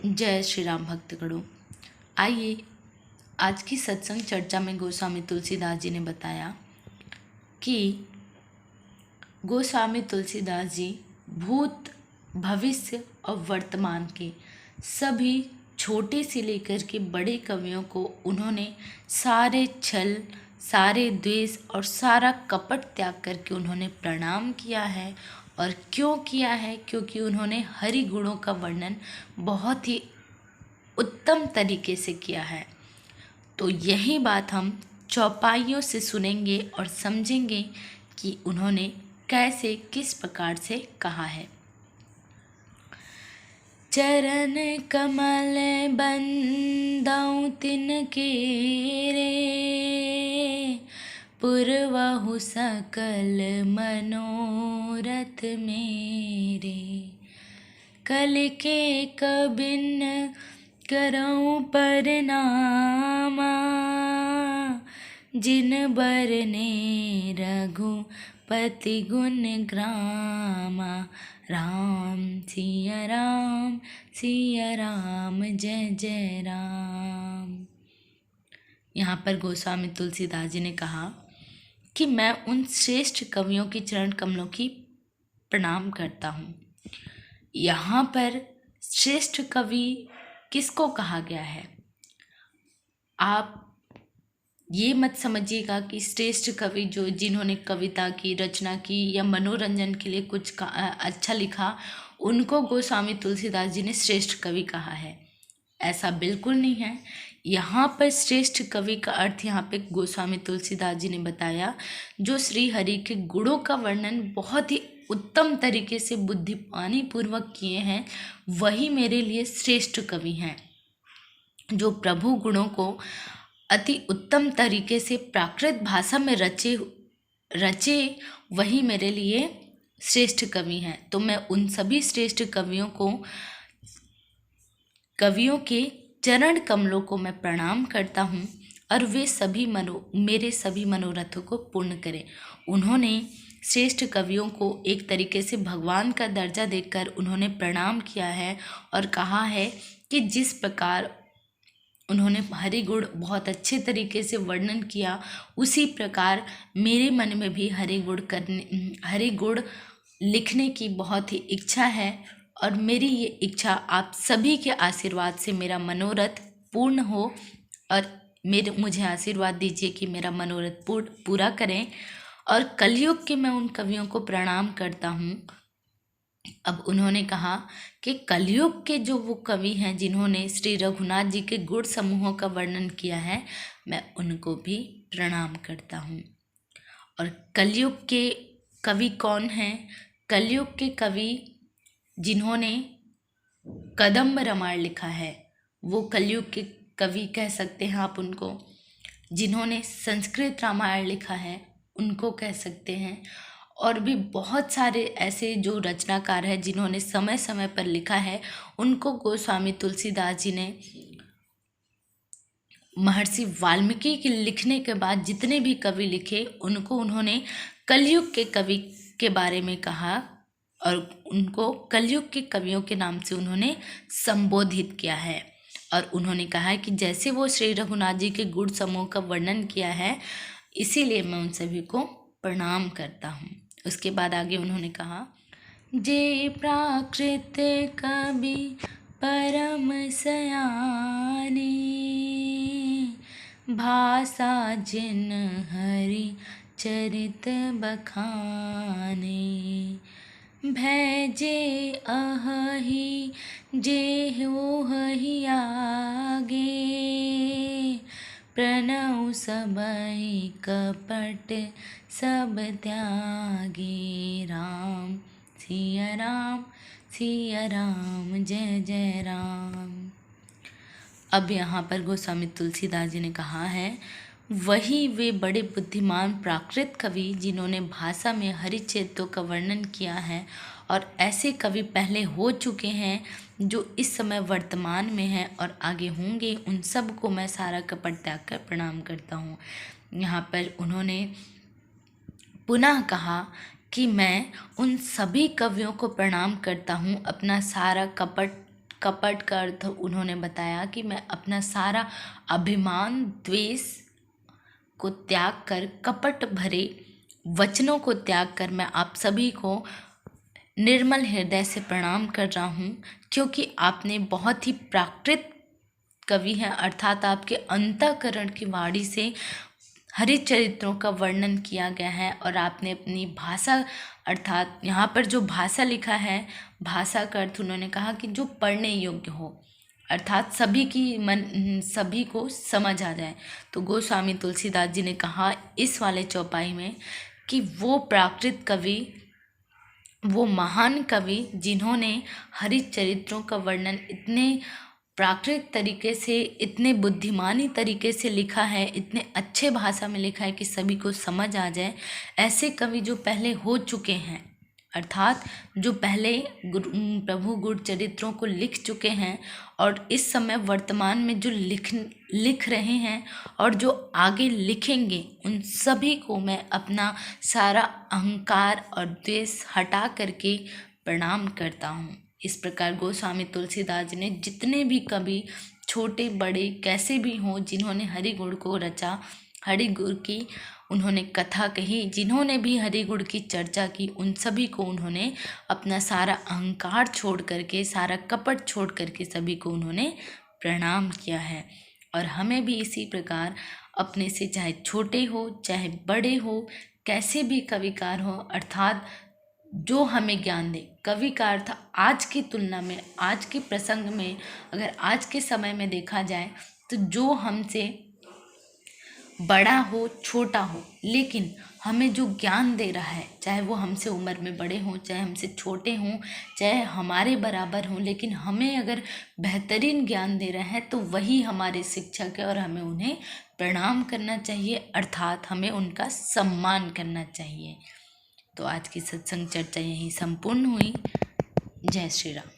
जय श्री राम भक्तगणों। आइए आज की सत्संग चर्चा में गोस्वामी तुलसीदास जी ने बताया कि गोस्वामी तुलसीदास जी भूत, भविष्य और वर्तमान के सभी छोटे से लेकर के बड़े कवियों को उन्होंने सारे छल, सारे द्वेष और सारा कपट त्याग करके उन्होंने प्रणाम किया है। और क्यों किया है? क्योंकि उन्होंने हरि गुणों का वर्णन बहुत ही उत्तम तरीके से किया है। तो यही बात हम चौपाइयों से सुनेंगे और समझेंगे कि उन्होंने कैसे, किस प्रकार से कहा है। चरण कमल बंदौ तिनके रे, पुरवहु सकल मनोरथ मेरे। कल के कबिन करऊं परनामा, जिन बरने रघुपति गुण ग्रामा। राम सिया राम, सिया राम, जय जय राम। यहाँ पर गोस्वामी तुलसीदास जी ने कहा कि मैं उन श्रेष्ठ कवियों की चरण कमलों की प्रणाम करता हूँ। यहाँ पर श्रेष्ठ कवि किसको कहा गया है? आप ये मत समझिएगा कि श्रेष्ठ कवि जिन्होंने कविता की रचना की या मनोरंजन के लिए कुछ अच्छा लिखा, उनको गोस्वामी तुलसीदास जी ने श्रेष्ठ कवि कहा है। ऐसा बिल्कुल नहीं है। यहाँ पर श्रेष्ठ कवि का अर्थ यहाँ पे गोस्वामी तुलसीदास जी ने बताया, जो श्री हरि के गुणों का वर्णन बहुत ही उत्तम तरीके से बुद्धिमानी पूर्वक किए हैं, वही मेरे लिए श्रेष्ठ कवि हैं। जो प्रभु गुणों को अति उत्तम तरीके से प्राकृत भाषा में रचे वही मेरे लिए श्रेष्ठ कवि हैं। तो मैं उन सभी श्रेष्ठ कवियों के चरण कमलों को मैं प्रणाम करता हूँ और वे सभी मेरे सभी मनोरथों को पूर्ण करें। उन्होंने श्रेष्ठ कवियों को एक तरीके से भगवान का दर्जा देकर उन्होंने प्रणाम किया है और कहा है कि जिस प्रकार उन्होंने हरि गुण बहुत अच्छे तरीके से वर्णन किया, उसी प्रकार मेरे मन में भी हरि गुण लिखने की बहुत ही इच्छा है। और मेरी ये इच्छा आप सभी के आशीर्वाद से मेरा मनोरथ पूर्ण हो और मुझे आशीर्वाद दीजिए कि मेरा मनोरथ पूरा करें। और कलयुग के मैं उन कवियों को प्रणाम करता हूँ। अब उन्होंने कहा कि कलयुग के जो वो कवि हैं जिन्होंने श्री रघुनाथ जी के गुण समूहों का वर्णन किया है, मैं उनको भी प्रणाम करता हूँ। और कलयुग के कवि कौन हैं? कलयुग के कवि जिन्होंने कदम्ब रामायण लिखा है, वो कलयुग के कवि कह सकते हैं आप उनको। जिन्होंने संस्कृत रामायण लिखा है, उनको कह सकते हैं। और भी बहुत सारे ऐसे जो रचनाकार हैं जिन्होंने समय समय पर लिखा है, उनको गोस्वामी तुलसीदास जी ने महर्षि वाल्मीकि के लिखने के बाद जितने भी कवि लिखे, उनको उन्होंने कलयुग के कवि के बारे में कहा और उनको कलयुग के कवियों के नाम से उन्होंने संबोधित किया है। और उन्होंने कहा है कि जैसे वो श्री रघुनाथ जी के गुण समूह का वर्णन किया है, इसीलिए मैं उन सभी को प्रणाम करता हूँ। उसके बाद आगे उन्होंने कहा, जे प्राकृत कवि परम सयाने, भाषा जिन हरि चरित बखाने। भैजे अहि जे हो ही आगे, प्रणव सबई कपट सब त्यागे। राम सिया राम, सिया राम, जय जय राम। अब यहाँ पर गोस्वामी तुलसीदास जी ने कहा है, वही वे बड़े बुद्धिमान प्राकृत कवि जिन्होंने भाषा में हरिचरित्रों का वर्णन किया है, और ऐसे कवि पहले हो चुके हैं जो इस समय वर्तमान में हैं और आगे होंगे। उन सब को मैं सारा कपट त्याग कर प्रणाम करता हूँ। यहाँ पर उन्होंने पुनः कहा कि मैं उन सभी कवियों को प्रणाम करता हूँ, अपना सारा कपट कपट का अर्थ उन्होंने बताया कि मैं अपना सारा अभिमान द्वेष को त्याग कर, कपट भरे वचनों को त्याग कर मैं आप सभी को निर्मल हृदय से प्रणाम कर रहा हूँ, क्योंकि आपने बहुत ही प्राकृत कवि हैं, अर्थात आपके अंतःकरण की वाणी से हरित चरित्रों का वर्णन किया गया है। और आपने अपनी भाषा, अर्थात यहाँ पर जो भाषा लिखा है, भाषा का अर्थ उन्होंने कहा कि जो पढ़ने योग्य हो, अर्थात सभी को समझ आ जाए। तो गोस्वामी तुलसीदास जी ने कहा इस वाले चौपाई में कि वो प्राकृत कवि, वो महान कवि जिन्होंने हरित चरित्रों का वर्णन इतने प्राकृतिक तरीके से, इतने बुद्धिमानी तरीके से लिखा है, इतने अच्छे भाषा में लिखा है कि सभी को समझ आ जाए, ऐसे कवि जो पहले हो चुके हैं, अर्थात जो पहले प्रभु गुण चरित्रों को लिख चुके हैं और इस समय वर्तमान में जो लिख रहे हैं और जो आगे लिखेंगे, उन सभी को मैं अपना सारा अहंकार और द्वेष हटा करके प्रणाम करता हूँ। इस प्रकार गोस्वामी तुलसीदास जी ने जितने भी कवि, छोटे बड़े कैसे भी हों, जिन्होंने हरि गुण को रचा, हरि गुण की उन्होंने कथा कही, जिन्होंने भी हरि गुण की चर्चा की, उन सभी को उन्होंने अपना सारा अहंकार छोड़ करके, सारा कपट छोड़ करके सभी को उन्होंने प्रणाम किया है। और हमें भी इसी प्रकार अपने से, चाहे छोटे हो चाहे बड़े हो, कैसे भी कविकार हो, अर्थात जो हमें ज्ञान दे। कवि का अर्थ आज की तुलना में, आज के प्रसंग में, अगर आज के समय में देखा जाए तो जो हमसे बड़ा हो छोटा हो, लेकिन हमें जो ज्ञान दे रहा है, चाहे वो हमसे उम्र में बड़े हों, चाहे हमसे छोटे हों, चाहे हमारे बराबर हों, लेकिन हमें अगर बेहतरीन ज्ञान दे रहे हैं तो वही हमारे शिक्षक है और हमें उन्हें प्रणाम करना चाहिए, अर्थात हमें उनका सम्मान करना चाहिए। तो आज की सत्संग चर्चा यहीं संपूर्ण हुई। जय श्री राम।